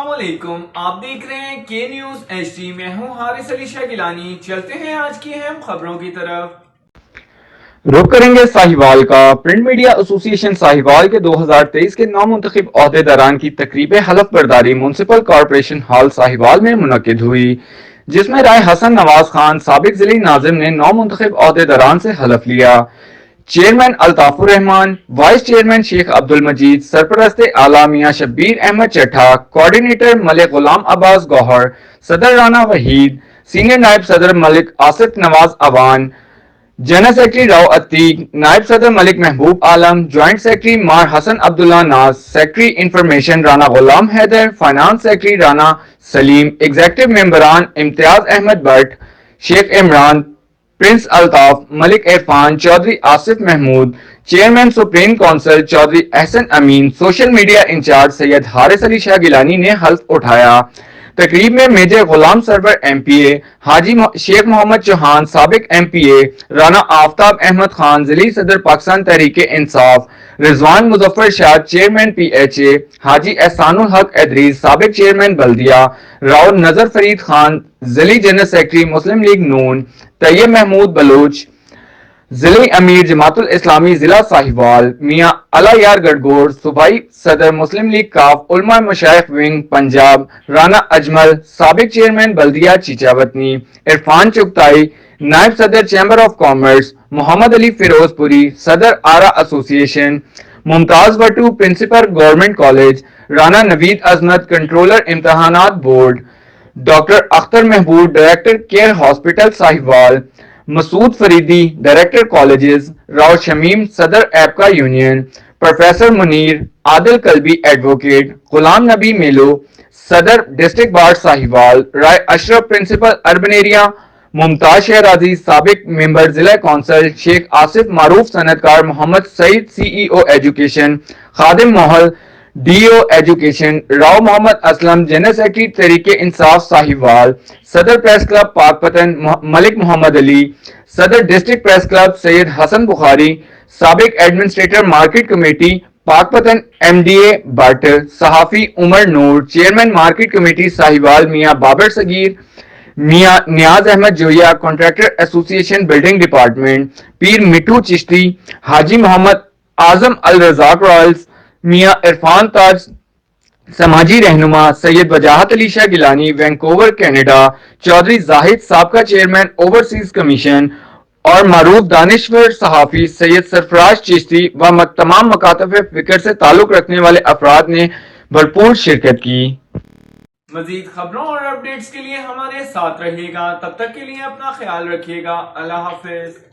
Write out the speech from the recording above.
السلام علیکم، آپ دیکھ رہے ہیں کے نیوز ایچ ڈی۔ میں ہوں حارث علی شاہ گیلانی۔ چلتے ہیں آج کی اہم خبروں کی طرف۔ رخ کریں گے ساہیوال کا۔ پرنٹ میڈیا ایسوسی ایشن ساہیوال کے 2023 کے نامنتخب عہدیداران کی تقریب حلف برداری میونسپل کارپوریشن ہال ساہیوال میں منعقد ہوئی، جس میں رائے حسن نواز خان سابق ضلعی ناظم نے نامنتخب عہدیداران سے حلف لیا۔ چیئرمین الطاف الرحمان، وائس چیئرمین شیخ عبدالمجید، سرپرست اعلیٰ میاں شبیر احمد چٹھا، کوارڈینیٹر ملک غلام عباس گوہر، صدر رانا وحید، سینئر نائب صدر ملک آصف نواز اوان، جنرل سیکرٹری راؤ عتیق، نائب صدر ملک محبوب عالم، جوائنٹ سیکرٹری مار حسن عبداللہ ناز، secretary information Rana Ghulam Haider, finance secretary Rana سلیم، ایگزیکٹو ممبران امتیاز احمد بٹ، شیخ عمران، پرنس الطاف، ملک Irfan, Chaudhry Asif Mahmood, chairman supreme council Chaudhry احسن امین، سوشل میڈیا انچارج سید حارث علی شاہ گیلانی نے حلف اٹھایا۔ تقریب میں major Ghulam Sarwar M P اے، حاجی شیخ محمد چوہان سابق ایم پی اے، رانا آفتاب احمد خان ضلعی صدر پاکستان تحریک انصاف، رضوان مظفر شاہ چیئرمین پی ایچ اے، حاجی احسان الحق ادریس سابق چیئرمین بلدیہ، راؤ نظر فرید خان ضلعی جنرل سیکرٹری مسلم لیگ نون، طیب محمود بلوچ ضلعی امیر جماعت الاسلامی ضلع ساہیوال، میاں اعلی یار گڑگوڑ صوبائی صدر مسلم لیگ کاف علماء مشائخ ونگ پنجاب، رانا اجمل سابق چیئرمین بلدیہ چیچاوطنی، عرفان چغتائی نائب صدر چیمبر آف کامرس، محمد علی فیروز پوری صدر آرا ایسوسی ایشن، ممتاز بٹو پرنسپل گورنمنٹ کالج، رانا نوید عظمت کنٹرولر امتحانات بورڈ، ڈاکٹر اختر محبوب ڈائریکٹر کیئر ہاسپٹل ساہیوال، مسعود فریدی ڈائریکٹر کالجز، راؤ شمیم صدر ایپکا یونین، پروفیسر منیر، عادل قلبی ایڈوکیٹ، غلام نبی میلو صدر ڈسٹرکٹ بار ساہیوال، رائے اشرف پرنسپل اربن ایریا، ممتاز شہرازی سابق ممبر ضلع کونسل، شیخ آصف معروف صنعتکار، محمد سعید سی ای او ایجوکیشن، خادم Mahal D O education, Rao محمد اسلم جنرل سیکرٹری تحریک انصاف ساہیوال، صدر پریس کلب پاک پتن ملک محمد علی، صدر ڈسٹرکٹ پریس کلب سید حسن بخاری، سابق ایڈمنسٹریٹر مارکیٹ کمیٹی پاک پتن ایم ڈی اے بٹ، صحافی عمر نور، چیئرمین مارکیٹ کمیٹی ساہیوال میاں بابر صغیر، میاں نیاز احمد جویا کانٹریکٹر ایسوسی ایشن بلڈنگ ڈپارٹمنٹ، پیر مٹھو چشتی، حاجی محمد اعظم الرزاق رائلز، میاں عرفان تاج سماجی رہنما، سید وجاہت علی شاہ گیلانی وینکوور کینیڈا، چودھری زاہد سابقہ چیئرمین اوورسیز کمیشن اور معروف دانشور صحافی سید سرفراز چشتی و تمام مکاتب فکر سے تعلق رکھنے والے افراد نے بھرپور شرکت کی۔ مزید خبروں اور اپڈیٹس کے لیے ہمارے ساتھ رہیے گا۔ تب تک کے لیے اپنا خیال رکھیے گا۔ اللہ حافظ۔